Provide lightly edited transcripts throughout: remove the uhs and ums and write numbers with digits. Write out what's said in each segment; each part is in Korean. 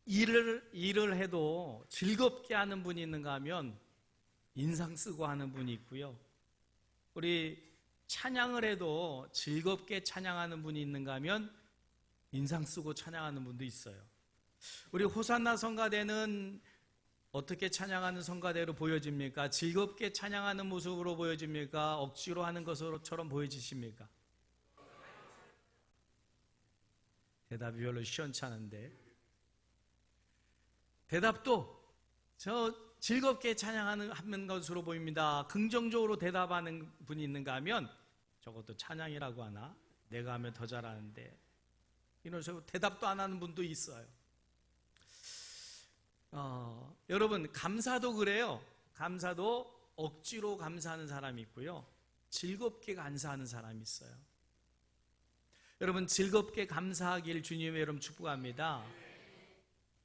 일을 해도 즐겁게 하는 분이 있는가 하면 인상 쓰고 하는 분이 있고요. 우리 찬양을 해도 즐겁게 찬양하는 분이 있는가 하면 인상 쓰고 찬양하는 분도 있어요. 우리 호산나 성가대는 어떻게 찬양하는 성가대로 보여집니까? 즐겁게 찬양하는 모습으로 보여집니까? 억지로 하는 것처럼 보여지십니까? 대답이 별로 시원찮은데, 대답도 저 즐겁게 찬양하는 것으로 보입니다. 긍정적으로 대답하는 분이 있는가 하면 저것도 찬양이라고 하나? 내가 하면 더 잘하는데, 이런 식으로 대답도 안 하는 분도 있어요. 여러분, 감사도 그래요. 감사도 억지로 감사하는 사람이 있고요, 즐겁게 감사하는 사람이 있어요. 여러분, 즐겁게 감사하길 주님의 이름 축복합니다.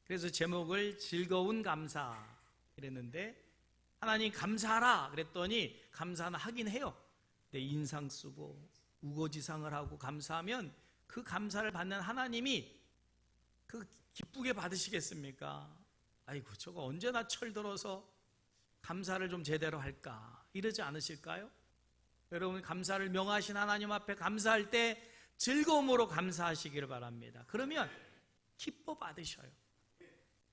그래서 제목을 즐거운 감사 이랬는데, 하나님 감사하라 그랬더니 감사는 하긴 해요. 내 인상 쓰고 우거지상을 하고 감사하면 그 감사를 받는 하나님이 그 기쁘게 받으시겠습니까? 아이고, 저거 언제나 철들어서 감사를 좀 제대로 할까, 이러지 않으실까요? 여러분, 감사를 명하신 하나님 앞에 감사할 때 즐거움으로 감사하시기를 바랍니다. 그러면 기뻐 받으셔요.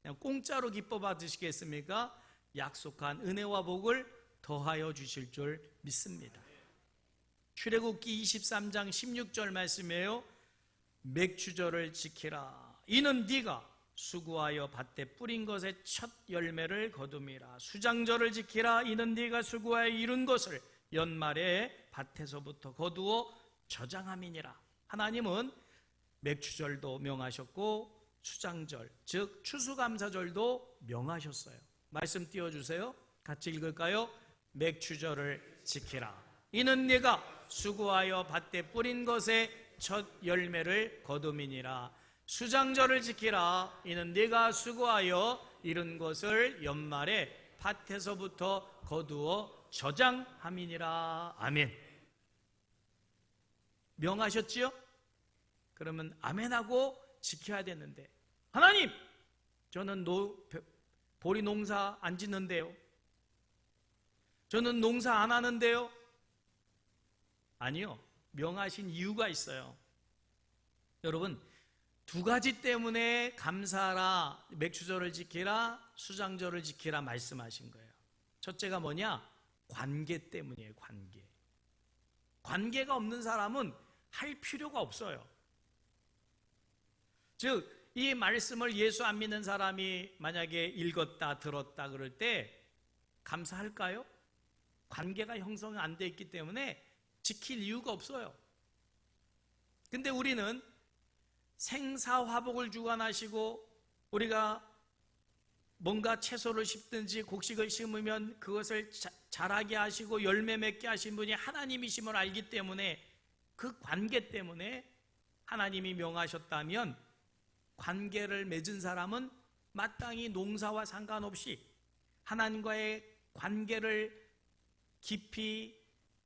그냥 공짜로 기뻐 받으시겠습니까? 약속한 은혜와 복을 더하여 주실 줄 믿습니다. 출애굽기 23장 16절 말씀이에요. 맥추절을 지키라. 이는 네가 수고하여 밭에 뿌린 것의 첫 열매를 거둠이라. 수장절을 지키라. 이는 네가 수고하여 이룬 것을 연말에 밭에서부터 거두어 저장함이니라. 하나님은 맥추절도 명하셨고 수장절, 즉 추수감사절도 명하셨어요. 말씀 띄워주세요. 같이 읽을까요? 맥추절을 지키라. 이는 네가 수고하여 밭에 뿌린 것의 첫 열매를 거둠이니라. 수장절을 지키라. 이는 네가 수고하여 이룬 것을 연말에 밭에서부터 거두어 저장함이니라. 아멘. 명하셨지요? 그러면 아멘하고 지켜야 되는데, 하나님, 저는 보리 농사 안 짓는데요, 저는 농사 안 하는데요. 아니요, 명하신 이유가 있어요. 여러분, 두 가지 때문에 감사하라, 맥추절을 지키라, 수장절을 지키라 말씀하신 거예요. 첫째가 뭐냐? 관계 때문이에요. 관계가 없는 사람은 할 필요가 없어요. 즉, 이 말씀을 예수 안 믿는 사람이 만약에 읽었다 들었다 그럴 때 감사할까요? 관계가 형성이 안 돼 있기 때문에 지킬 이유가 없어요. 근데 우리는 생사화복을 주관하시고, 우리가 뭔가 채소를 심든지 곡식을 심으면 그것을 자라게 하시고 열매 맺게 하신 분이 하나님이심을 알기 때문에, 그 관계 때문에 하나님이 명하셨다면 관계를 맺은 사람은 마땅히 농사와 상관없이 하나님과의 관계를 깊이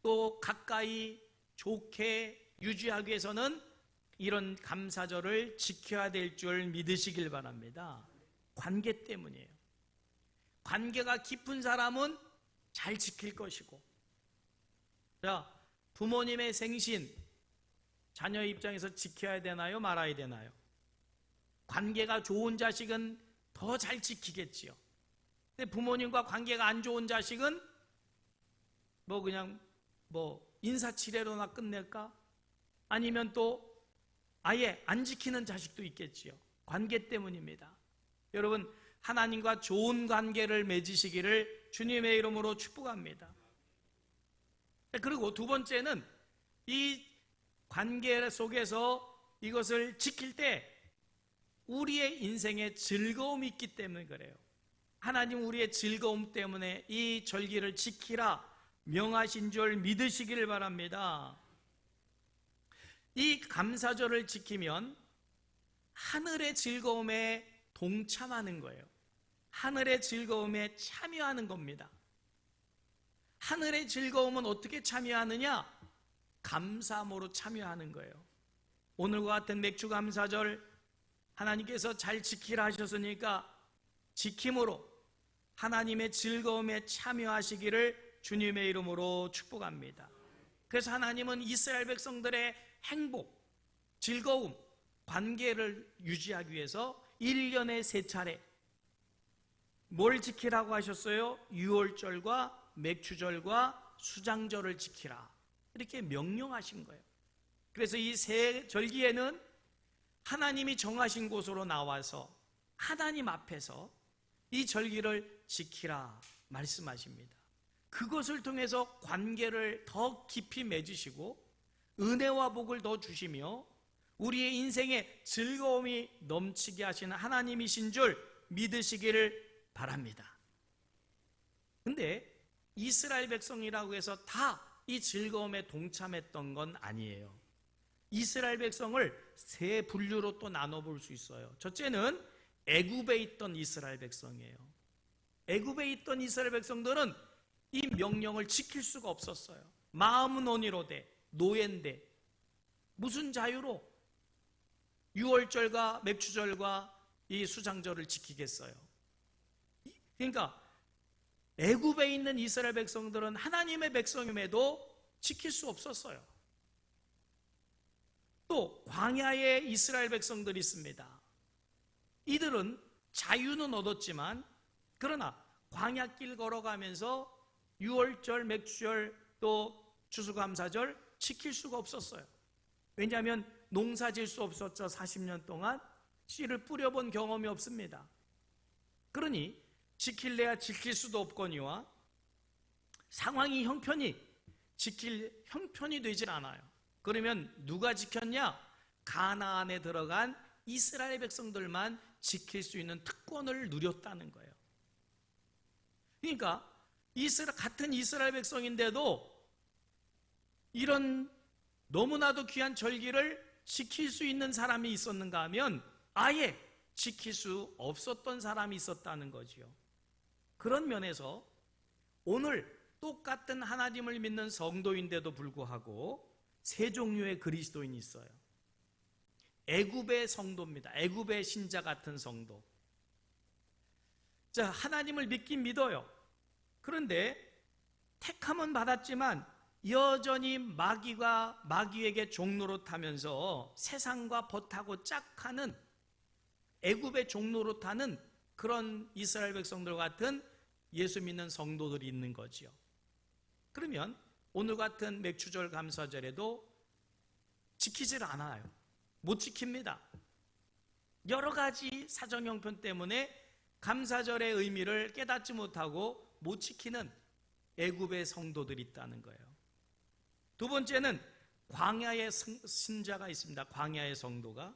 또 가까이 좋게 유지하기 위해서는 이런 감사절을 지켜야 될 줄 믿으시길 바랍니다. 관계 때문이에요. 관계가 깊은 사람은 잘 지킬 것이고, 자, 부모님의 생신 자녀의 입장에서 지켜야 되나요? 말아야 되나요? 관계가 좋은 자식은 더 잘 지키겠지요. 근데 부모님과 관계가 안 좋은 자식은 그냥 인사치레로나 끝낼까? 아니면 또 아예 안 지키는 자식도 있겠지요. 관계 때문입니다. 여러분, 하나님과 좋은 관계를 맺으시기를 주님의 이름으로 축복합니다. 그리고 두 번째는 이 관계 속에서 이것을 지킬 때 우리의 인생에 즐거움이 있기 때문에 그래요. 하나님 우리의 즐거움 때문에 이 절기를 지키라 명하신 줄 믿으시기를 바랍니다. 이 감사절을 지키면 하늘의 즐거움에 동참하는 거예요. 하늘의 즐거움에 참여하는 겁니다. 하늘의 즐거움은 어떻게 참여하느냐? 감사함으로 참여하는 거예요. 오늘과 같은 맥추감사절, 하나님께서 잘 지키라 하셨으니까 지킴으로 하나님의 즐거움에 참여하시기를 주님의 이름으로 축복합니다. 그래서 하나님은 이스라엘 백성들의 행복, 즐거움, 관계를 유지하기 위해서 1년에 3차례 뭘 지키라고 하셨어요? 유월절과 맥주절과 수장절을 지키라, 이렇게 명령하신 거예요. 그래서 이 세 절기에는 하나님이 정하신 곳으로 나와서 하나님 앞에서 이 절기를 지키라 말씀하십니다. 그것을 통해서 관계를 더 깊이 맺으시고 은혜와 복을 더 주시며 우리의 인생에 즐거움이 넘치게 하시는 하나님이신 줄 믿으시기를 바랍니다. 근데 이스라엘 백성이라고 해서 다 이 즐거움에 동참했던 건 아니에요. 이스라엘 백성을 세 분류로 또 나눠볼 수 있어요. 첫째는 애굽에 있던 이스라엘 백성이에요. 애굽에 있던 이스라엘 백성들은 이 명령을 지킬 수가 없었어요. 마음은 온이로되 노예인데 무슨 자유로 유월절과 맥주절과 이 수장절을 지키겠어요? 그러니까 애굽에 있는 이스라엘 백성들은 하나님의 백성임에도 지킬 수 없었어요. 또 광야에 이스라엘 백성들이 있습니다. 이들은 자유는 얻었지만 그러나 광야길 걸어가면서 유월절, 맥주절, 또 추수감사절 지킬 수가 없었어요. 왜냐하면 농사 질 수 없었죠. 40년 동안 씨를 뿌려본 경험이 없습니다. 그러니 지킬래야 지킬 수도 없거니와 상황이 지킬 형편이 되질 않아요. 그러면 누가 지켰냐? 가나안에 들어간 이스라엘 백성들만 지킬 수 있는 특권을 누렸다는 거예요. 그러니까 같은 이스라엘 백성인데도 이런 너무나도 귀한 절기를 지킬 수 있는 사람이 있었는가 하면 아예 지킬 수 없었던 사람이 있었다는 거지요. 그런 면에서 오늘 똑같은 하나님을 믿는 성도인데도 불구하고 세 종류의 그리스도인이 있어요. 애굽의 성도입니다. 애굽의 신자 같은 성도. 자, 하나님을 믿긴 믿어요. 그런데 택함은 받았지만 여전히 마귀에게 종노릇하면서 세상과 벗하고 짝하는 애굽의 종노릇하는 그런 이스라엘 백성들 같은 예수 믿는 성도들이 있는 거지요. 그러면 오늘 같은 맥주절 감사절에도 지키질 않아요. 못 지킵니다. 여러 가지 사정 형편 때문에 감사절의 의미를 깨닫지 못하고 못 지키는 애굽의 성도들이 있다는 거예요. 두 번째는 광야의 신자가 있습니다. 광야의 성도가.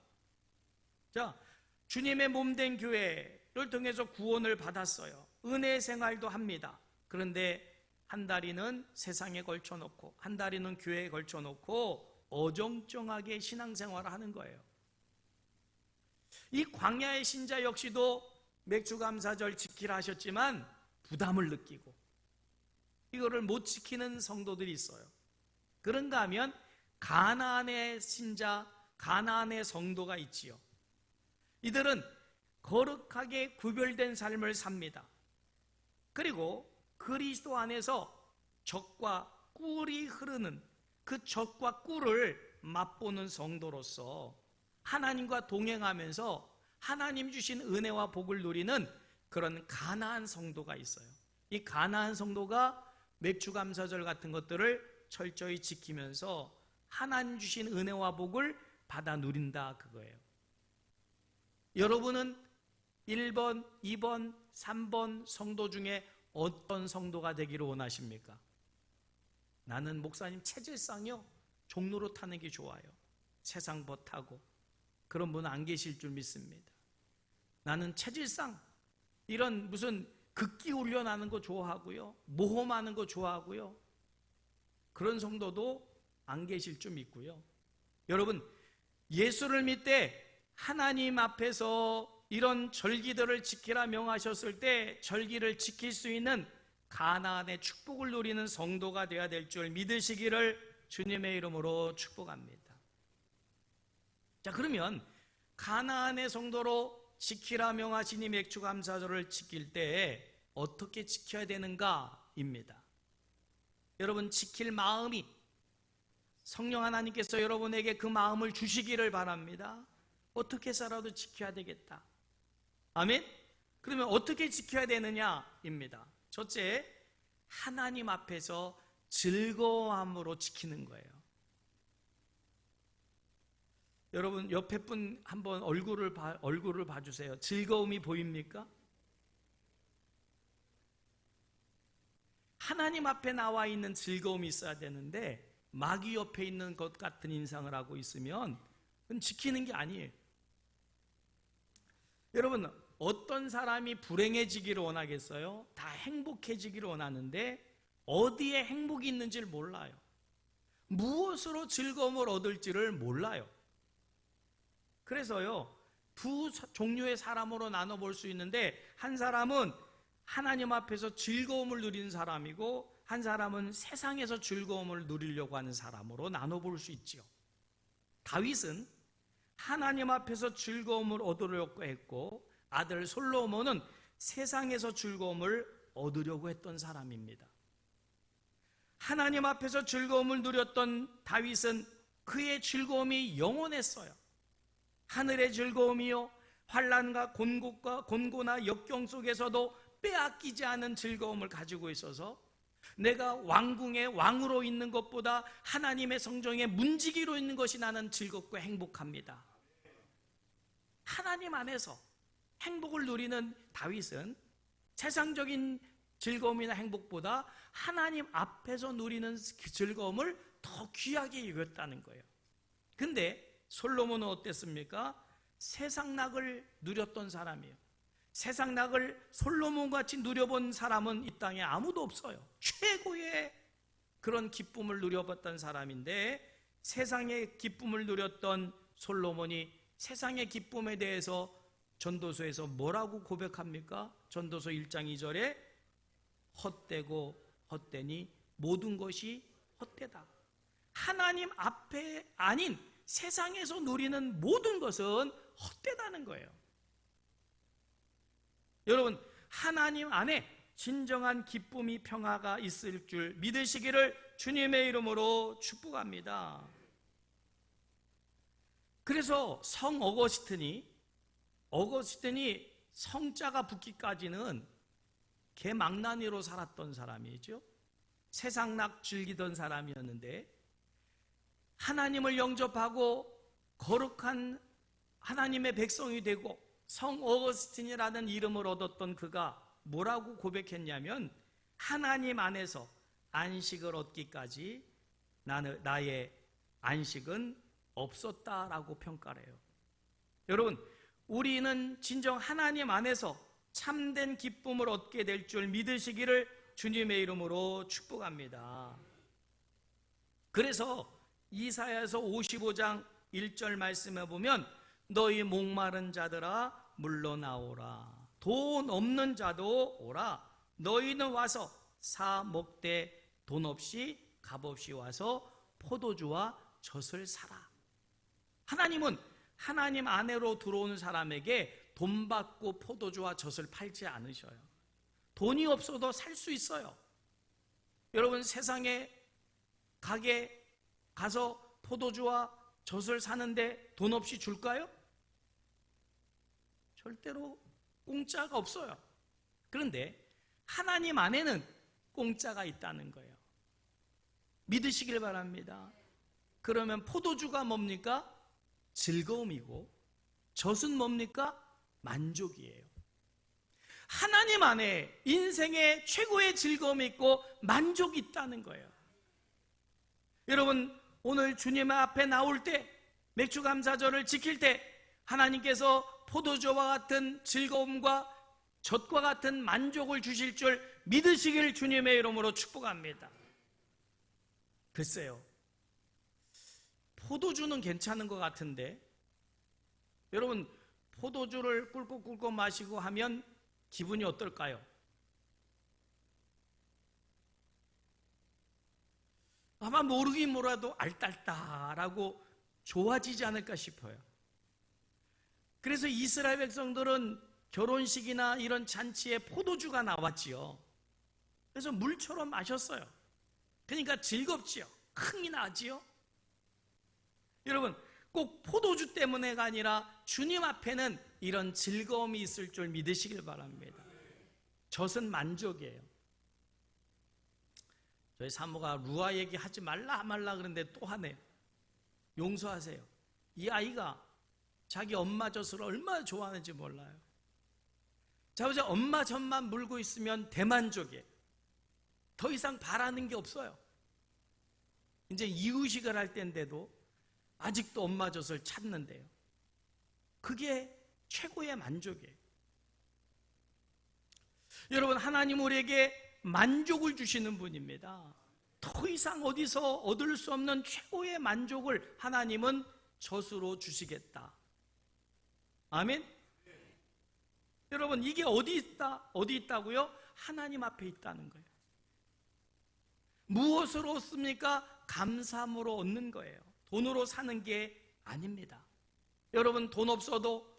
자, 주님의 몸된 교회를 통해서 구원을 받았어요. 은혜 생활도 합니다. 그런데 한 다리는 세상에 걸쳐놓고 한 다리는 교회에 걸쳐놓고 어정쩡하게 신앙생활을 하는 거예요. 이 광야의 신자 역시도 맥주감사절 지키라 하셨지만 부담을 느끼고 이거를 못 지키는 성도들이 있어요. 그런가 하면 가나안의 신자, 가나안의 성도가 있지요. 이들은 거룩하게 구별된 삶을 삽니다. 그리고 그리스도 안에서 적과 꿀이 흐르는 그 적과 꿀을 맛보는 성도로서 하나님과 동행하면서 하나님 주신 은혜와 복을 누리는 그런 가나안 성도가 있어요. 이 가나안 성도가 맥주감사절 같은 것들을 철저히 지키면서 하나님 주신 은혜와 복을 받아 누린다 그거예요. 여러분은 1번, 2번, 3번 성도 중에 어떤 성도가 되기를 원하십니까? 나는 목사님 체질상이요, 종로로 타는 게 좋아요. 세상 벗하고 그런 분은 안 계실 줄 믿습니다. 나는 체질상 이런 무슨 극기 훈련하는 거 좋아하고요, 모험하는 거 좋아하고요, 그런 성도도 안 계실 줄 믿고요. 여러분, 예수를 믿되 하나님 앞에서 이런 절기들을 지키라 명하셨을 때 절기를 지킬 수 있는 가나안의 축복을 누리는 성도가 되어야 될 줄 믿으시기를 주님의 이름으로 축복합니다. 자, 그러면 가나안의 성도로 지키라 명하시니 맥주감사절을 지킬 때에 어떻게 지켜야 되는가입니다. 여러분, 지킬 마음이 성령 하나님께서 여러분에게 그 마음을 주시기를 바랍니다. 어떻게 살아도 지켜야 되겠다. 아멘? 그러면 어떻게 지켜야 되느냐입니다. 첫째, 하나님 앞에서 즐거움으로 지키는 거예요. 여러분, 옆에 분 한번 얼굴을 봐주세요. 즐거움이 보입니까? 하나님 앞에 나와 있는 즐거움이 있어야 되는데 마귀 옆에 있는 것 같은 인상을 하고 있으면 그건 지키는 게 아니에요. 여러분, 어떤 사람이 불행해지기를 원하겠어요? 다 행복해지기를 원하는데 어디에 행복이 있는지를 몰라요. 무엇으로 즐거움을 얻을지를 몰라요. 그래서요, 두 종류의 사람으로 나눠볼 수 있는데 한 사람은 하나님 앞에서 즐거움을 누리는 사람이고 한 사람은 세상에서 즐거움을 누리려고 하는 사람으로 나눠볼 수 있지요. 다윗은 하나님 앞에서 즐거움을 얻으려고 했고 아들 솔로몬은 세상에서 즐거움을 얻으려고 했던 사람입니다. 하나님 앞에서 즐거움을 누렸던 다윗은 그의 즐거움이 영원했어요. 하늘의 즐거움이요, 환난과 곤고나 역경 속에서도 빼앗기지 않은 즐거움을 가지고 있어서 내가 왕궁의 왕으로 있는 것보다 하나님의 성정의 문지기로 있는 것이 나는 즐겁고 행복합니다. 하나님 안에서 행복을 누리는 다윗은 세상적인 즐거움이나 행복보다 하나님 앞에서 누리는 그 즐거움을 더 귀하게 여겼다는 거예요. 근데 솔로몬은 어땠습니까? 세상 낙을 누렸던 사람이에요. 세상 낙을 솔로몬같이 누려본 사람은 이 땅에 아무도 없어요. 최고의 그런 기쁨을 누려봤던 사람인데 세상의 기쁨을 누렸던 솔로몬이 세상의 기쁨에 대해서 전도서에서 뭐라고 고백합니까? 전도서 1장 2절에 헛되고 헛되니 모든 것이 헛되다. 하나님 앞에 아닌 세상에서 누리는 모든 것은 헛되다는 거예요. 여러분, 하나님 안에 진정한 기쁨이 평화가 있을 줄 믿으시기를 주님의 이름으로 축복합니다. 그래서 성 어거스틴이 성자가 붙기까지는 개망나니로 살았던 사람이죠. 세상낙 즐기던 사람이었는데 하나님을 영접하고 거룩한 하나님의 백성이 되고 성 어거스틴이라는 이름을 얻었던 그가 뭐라고 고백했냐면 하나님 안에서 안식을 얻기까지 나의 안식은 없었다라고 평가를 해요. 여러분, 우리는 진정 하나님 안에서 참된 기쁨을 얻게 될 줄 믿으시기를 주님의 이름으로 축복합니다. 그래서 이사야서 55장 1절 말씀에 보면 너희 목마른 자들아 물러나오라, 돈 없는 자도 오라, 너희는 와서 사 먹되 돈 없이 값 없이 와서 포도주와 젖을 사라. 하나님은 하나님 안으로 들어오는 사람에게 돈 받고 포도주와 젖을 팔지 않으셔요. 돈이 없어도 살 수 있어요. 여러분, 세상에 가게 가서 포도주와 젖을 사는데 돈 없이 줄까요? 절대로 공짜가 없어요. 그런데 하나님 안에는 공짜가 있다는 거예요. 믿으시길 바랍니다. 그러면 포도주가 뭡니까? 즐거움이고 젖은 뭡니까? 만족이에요. 하나님 안에 인생의 최고의 즐거움이 있고 만족이 있다는 거예요. 여러분, 오늘 주님 앞에 나올 때, 맥주감사절을 지킬 때 하나님께서 포도주와 같은 즐거움과 젖과 같은 만족을 주실 줄 믿으시길 주님의 이름으로 축복합니다. 글쎄요, 포도주는 괜찮은 것 같은데 여러분, 포도주를 꿀꺽꿀꺽 마시고 하면 기분이 어떨까요? 아마 모르긴 몰라도 알딸딸하고 좋아지지 않을까 싶어요. 그래서 이스라엘 백성들은 결혼식이나 이런 잔치에 포도주가 나왔지요. 그래서 물처럼 마셨어요. 그러니까 즐겁지요. 흥이 나지요. 여러분, 꼭 포도주 때문에가 아니라 주님 앞에는 이런 즐거움이 있을 줄 믿으시길 바랍니다. 젖은 만족이에요. 저희 사모가 루아 얘기하지 말라 그러는데 또 하네요. 용서하세요. 이 아이가 자기 엄마 젖을 얼마나 좋아하는지 몰라요. 자, 이제 엄마 젖만 물고 있으면 대만족이에요. 더 이상 바라는 게 없어요. 이제 이유식을 할 때인데도 아직도 엄마 젖을 찾는데요. 그게 최고의 만족이에요. 여러분, 하나님 우리에게 만족을 주시는 분입니다. 더 이상 어디서 얻을 수 없는 최고의 만족을 하나님은 젖으로 주시겠다. 아멘? 여러분, 이게 어디 있다고요? 하나님 앞에 있다는 거예요. 무엇으로 얻습니까? 감사함으로 얻는 거예요. 돈으로 사는 게 아닙니다. 여러분, 돈 없어도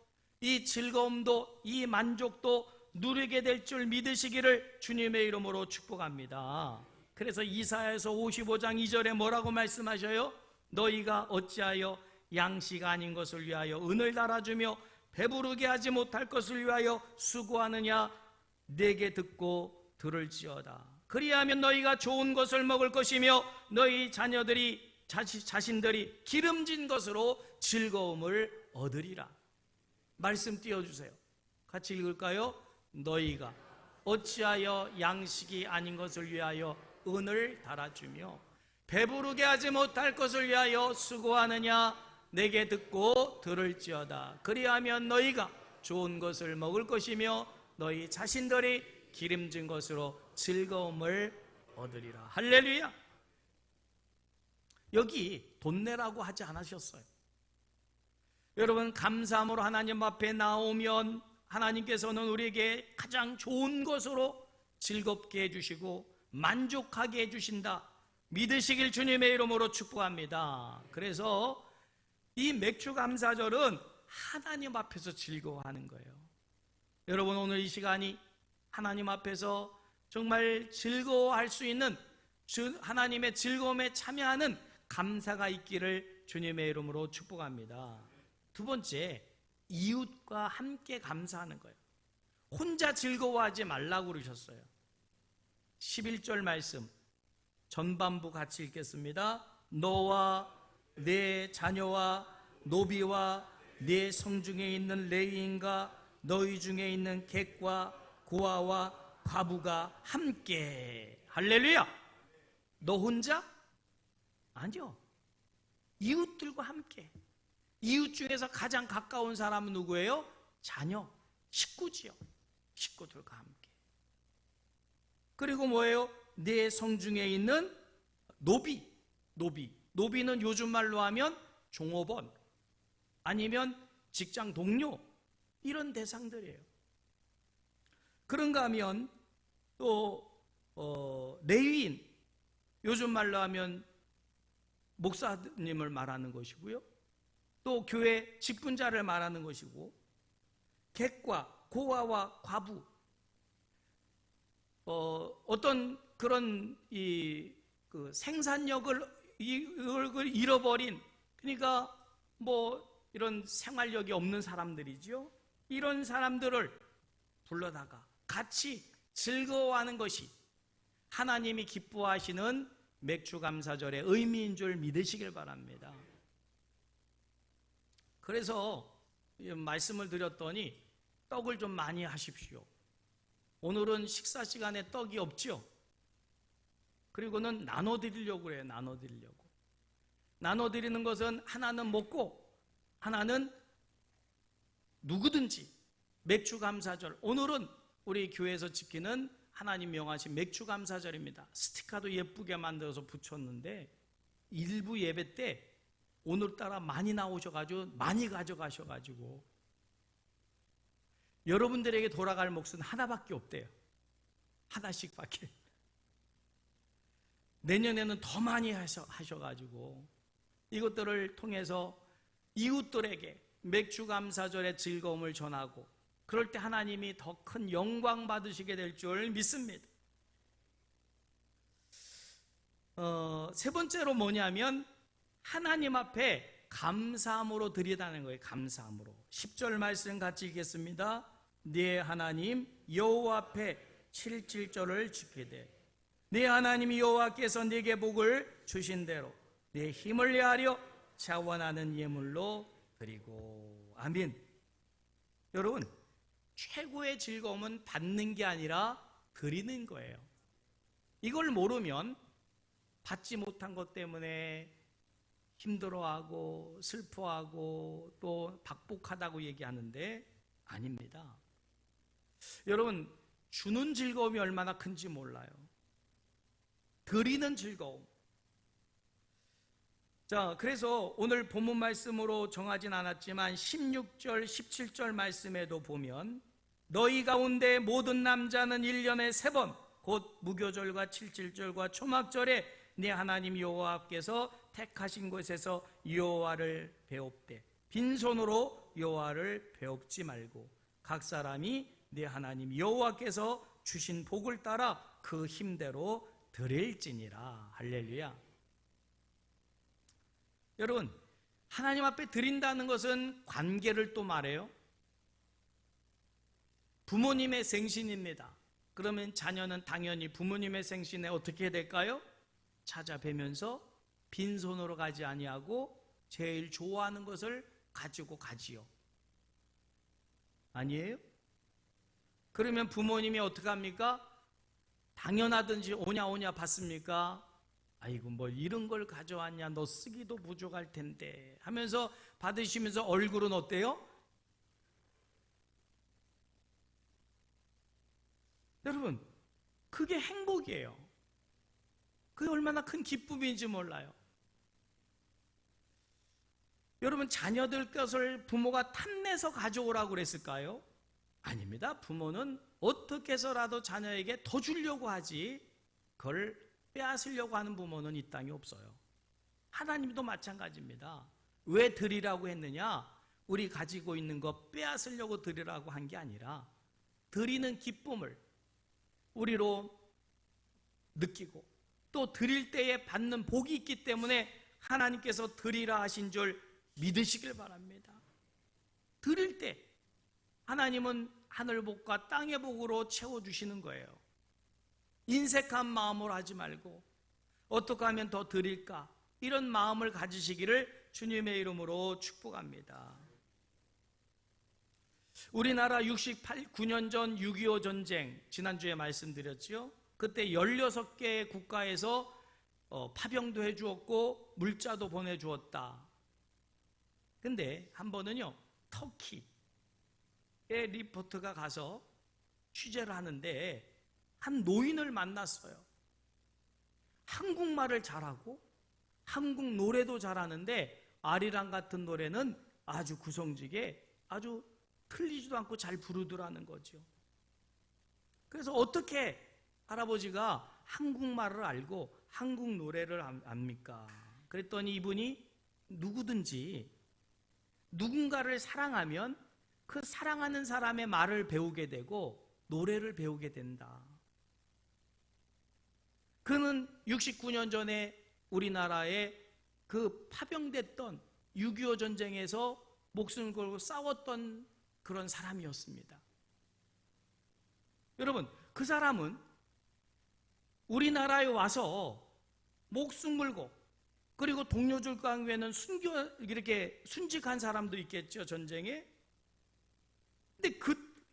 이 즐거움도 이 만족도 누리게 될 줄 믿으시기를 주님의 이름으로 축복합니다. 그래서 이사야서 55장 2절에 뭐라고 말씀하셔요? 너희가 어찌하여 양식 아닌 것을 위하여 은을 달아주며 배부르게 하지 못할 것을 위하여 수고하느냐? 내게 듣고 들을지어다. 그리하면 너희가 좋은 것을 먹을 것이며 너희 자신들이 기름진 것으로 즐거움을 얻으리라. 말씀 띄워주세요. 같이 읽을까요? 너희가 어찌하여 양식이 아닌 것을 위하여 은을 달아주며 배부르게 하지 못할 것을 위하여 수고하느냐? 내게 듣고 들을지어다. 그리하면 너희가 좋은 것을 먹을 것이며 너희 자신들이 기름진 것으로 즐거움을 얻으리라. 할렐루야. 여기 돈 내라고 하지 않으셨어요. 여러분, 감사함으로 하나님 앞에 나오면 하나님께서는 우리에게 가장 좋은 것으로 즐겁게 해주시고 만족하게 해주신다. 믿으시길 주님의 이름으로 축복합니다. 그래서 이 맥주 감사절은 하나님 앞에서 즐거워하는 거예요. 여러분, 오늘 이 시간이 하나님 앞에서 정말 즐거워할 수 있는 하나님의 즐거움에 참여하는 감사가 있기를 주님의 이름으로 축복합니다. 두 번째, 이웃과 함께 감사하는 거예요. 혼자 즐거워하지 말라고 그러셨어요. 11절 말씀 전반부 같이 읽겠습니다. 너와 내 자녀와 노비와 내 성중에 있는 레위인과 너희 중에 있는 객과 고아와 과부가 함께. 할렐루야. 너 혼자? 아니요. 이웃들과 함께. 이웃 중에서 가장 가까운 사람은 누구예요? 자녀, 식구지요. 식구들과 함께. 그리고 뭐예요? 내 성중에 있는 노비는 요즘 말로 하면 종업원 아니면 직장 동료, 이런 대상들이에요. 그런가 하면 또 레위인, 요즘 말로 하면 목사님을 말하는 것이고요. 또 교회 직분자를 말하는 것이고, 객과 고아와 과부, 어떤 그런 그 생산력을 잃어버린, 그러니까 이런 생활력이 없는 사람들이죠. 이런 사람들을 불러다가 같이 즐거워하는 것이 하나님이 기뻐하시는 맥주감사절의 의미인 줄 믿으시길 바랍니다. 그래서 말씀을 드렸더니 떡을 좀 많이 하십시오. 오늘은 식사 시간에 떡이 없죠. 그리고는 나눠드리려고 그래요. 나눠드리는 것은 하나는 먹고 하나는 누구든지. 맥주감사절, 오늘은 우리 교회에서 지키는 하나님 명하신 맥주감사절입니다. 스티커도 예쁘게 만들어서 붙였는데 일부 예배 때 오늘따라 많이 나오셔가지고 많이 가져가셔가지고 여러분들에게 돌아갈 몫은 하나밖에 없대요. 하나씩밖에. 내년에는 더 많이 하셔가지고 이것들을 통해서 이웃들에게 맥주감사절의 즐거움을 전하고 그럴 때 하나님이 더 큰 영광 받으시게 될 줄 믿습니다. 세 번째로 뭐냐면 하나님 앞에 감사함으로 드리다는 거예요. 감사함으로. 10절 말씀 같이 읽겠습니다. 네 하나님 여호와 앞에 7절을 지키되 네 하나님 여호와께서 네게 복을 주신 대로 네 힘을 내하려 자원하는 예물로 드리고. 아멘. 여러분, 최고의 즐거움은 받는 게 아니라 드리는 거예요. 이걸 모르면 받지 못한 것 때문에 힘들어하고 슬퍼하고 또 박복하다고 얘기하는데 아닙니다. 여러분, 주는 즐거움이 얼마나 큰지 몰라요. 드리는 즐거움. 자, 그래서 오늘 본문 말씀으로 정하진 않았지만 16절, 17절 말씀에도 보면 너희 가운데 모든 남자는 1년에 3번 곧 무교절과 칠칠절과 초막절에 네 하나님 여호와께서 택하신 곳에서 여호와를 배웁되 빈손으로 여호와를 배웁지 말고 각 사람이 네 하나님 여호와께서 주신 복을 따라 그 힘대로 드릴지니라. 할렐루야. 여러분, 하나님 앞에 드린다는 것은 관계를 또 말해요. 부모님의 생신입니다. 그러면 자녀는 당연히 부모님의 생신에 어떻게 해야 될까요? 찾아뵈면서 빈손으로 가지 아니하고 제일 좋아하는 것을 가지고 가지요. 아니에요? 그러면 부모님이 어떻게 합니까? 당연하든지 오냐 받습니까? 아이고 뭘 이런 걸 가져왔냐, 너 쓰기도 부족할 텐데 하면서 받으시면서 얼굴은 어때요? 여러분, 그게 행복이에요. 그게 얼마나 큰 기쁨인지 몰라요. 여러분, 자녀들 것을 부모가 탐내서 가져오라고 그랬을까요? 아닙니다. 부모는 어떻게 해서라도 자녀에게 더 주려고 하지 그걸 빼앗으려고 하는 부모는 이 땅에 없어요. 하나님도 마찬가지입니다. 왜 드리라고 했느냐? 우리 가지고 있는 거 빼앗으려고 드리라고 한 게 아니라 드리는 기쁨을 우리로 느끼고 또 드릴 때에 받는 복이 있기 때문에 하나님께서 드리라 하신 줄 믿으시길 바랍니다. 드릴 때 하나님은 하늘 복과 땅의 복으로 채워주시는 거예요. 인색한 마음으로 하지 말고 어떻게 하면 더 드릴까? 이런 마음을 가지시기를 주님의 이름으로 축복합니다. 우리나라 69년 전 6.25 전쟁 지난주에 말씀드렸죠. 그때 16개의 국가에서 파병도 해주었고 물자도 보내주었다. 근데 한 번은요, 터키에 리포터가 가서 취재를 하는데 한 노인을 만났어요. 한국말을 잘하고 한국 노래도 잘하는데 아리랑 같은 노래는 아주 구성지게 아주 틀리지도 않고 잘 부르더라는 거죠. 그래서 어떻게 할아버지가 한국말을 알고 한국 노래를 압니까? 그랬더니 이분이 누구든지 누군가를 사랑하면 그 사랑하는 사람의 말을 배우게 되고 노래를 배우게 된다. 그는 69년 전에 우리나라에 그 파병됐던 6.25 전쟁에서 목숨을 걸고 싸웠던 그런 사람이었습니다. 여러분, 그 사람은 우리나라에 와서 목숨 걸고 그리고 동료들 가운데는 이렇게 순직한 사람도 있겠죠, 전쟁에. 근데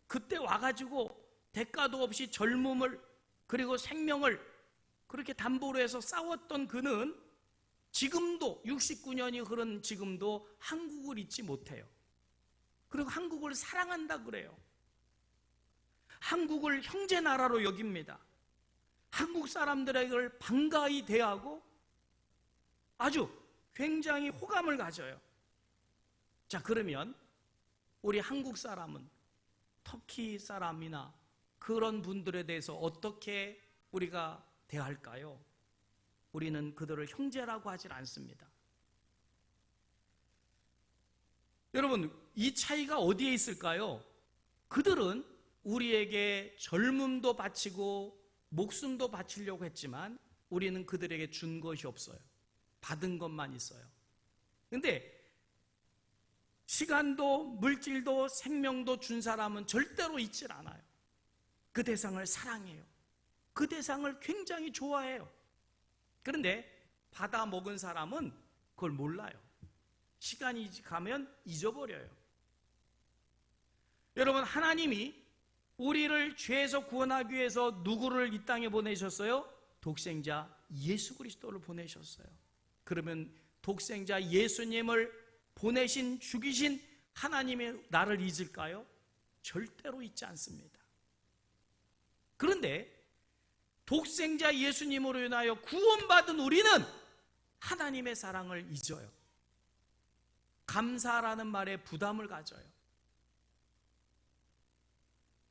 그때 와가지고 대가도 없이 젊음을 그리고 생명을 그렇게 담보로 해서 싸웠던 그는 지금도 69년이 흐른 지금도 한국을 잊지 못해요. 그리고 한국을 사랑한다 그래요. 한국을 형제 나라로 여깁니다. 한국 사람들에게 반가이 대하고 아주 굉장히 호감을 가져요. 자, 그러면 우리 한국 사람은 터키 사람이나 그런 분들에 대해서 어떻게 우리가 대할까요? 우리는 그들을 형제라고 하질 않습니다. 여러분, 이 차이가 어디에 있을까요? 그들은 우리에게 젊음도 바치고 목숨도 바치려고 했지만 우리는 그들에게 준 것이 없어요. 받은 것만 있어요. 근데 시간도 물질도 생명도 준 사람은 절대로 잊질 않아요. 그 대상을 사랑해요. 그 대상을 굉장히 좋아해요. 그런데 받아 먹은 사람은 그걸 몰라요. 시간이 가면 잊어버려요. 여러분, 하나님이 우리를 죄에서 구원하기 위해서 누구를 이 땅에 보내셨어요? 독생자 예수 그리스도를 보내셨어요. 그러면 독생자 예수님을 보내신 죽이신 하나님의 나를 잊을까요? 절대로 잊지 않습니다. 그런데 독생자 예수님으로 인하여 구원받은 우리는 하나님의 사랑을 잊어요. 감사라는 말에 부담을 가져요.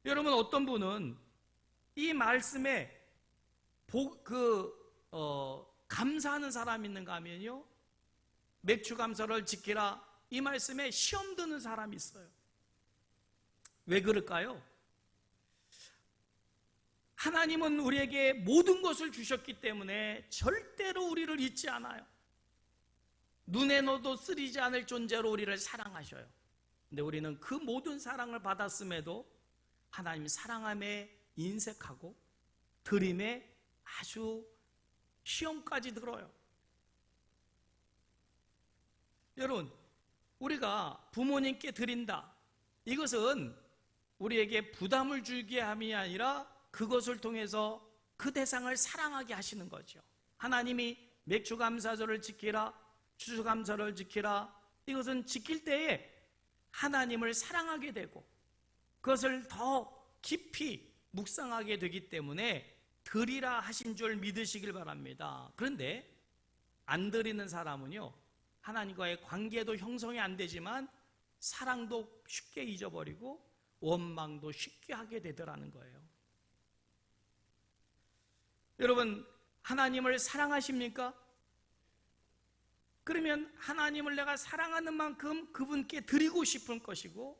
여러분, 어떤 분은 이 말씀에 감사하는 사람이 있는가 하면요, 맥주 감사를 지키라, 이 말씀에 시험 드는 사람이 있어요. 왜 그럴까요? 하나님은 우리에게 모든 것을 주셨기 때문에 절대로 우리를 잊지 않아요. 눈에 넣어도 쓰리지 않을 존재로 우리를 사랑하셔요. 근데 우리는 그 모든 사랑을 받았음에도 하나님 사랑함에 인색하고 드림에 아주 시험까지 들어요. 여러분, 우리가 부모님께 드린다, 이것은 우리에게 부담을 주게 함이 아니라 그것을 통해서 그 대상을 사랑하게 하시는 거죠. 하나님이 맥주감사절을 지키라, 추수감사를 지키라, 이것은 지킬 때에 하나님을 사랑하게 되고 그것을 더 깊이 묵상하게 되기 때문에 드리라 하신 줄 믿으시길 바랍니다. 그런데 안 드리는 사람은요, 하나님과의 관계도 형성이 안 되지만 사랑도 쉽게 잊어버리고 원망도 쉽게 하게 되더라는 거예요. 여러분, 하나님을 사랑하십니까? 그러면 하나님을 내가 사랑하는 만큼 그분께 드리고 싶은 것이고,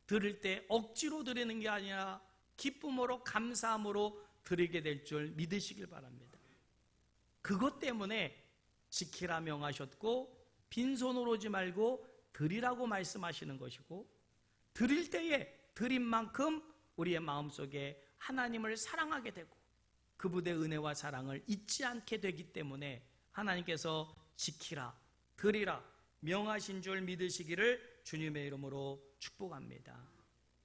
드릴 때 억지로 드리는 게 아니라 기쁨으로 감사함으로 드리게 될 줄 믿으시길 바랍니다. 그것 때문에 지키라 명하셨고 빈손으로 오지 말고 드리라고 말씀하시는 것이고, 드릴 때에 드린 만큼 우리의 마음속에 하나님을 사랑하게 되고 그분의 은혜와 사랑을 잊지 않게 되기 때문에 하나님께서 지키라, 드리라 명하신 줄 믿으시기를 주님의 이름으로 축복합니다.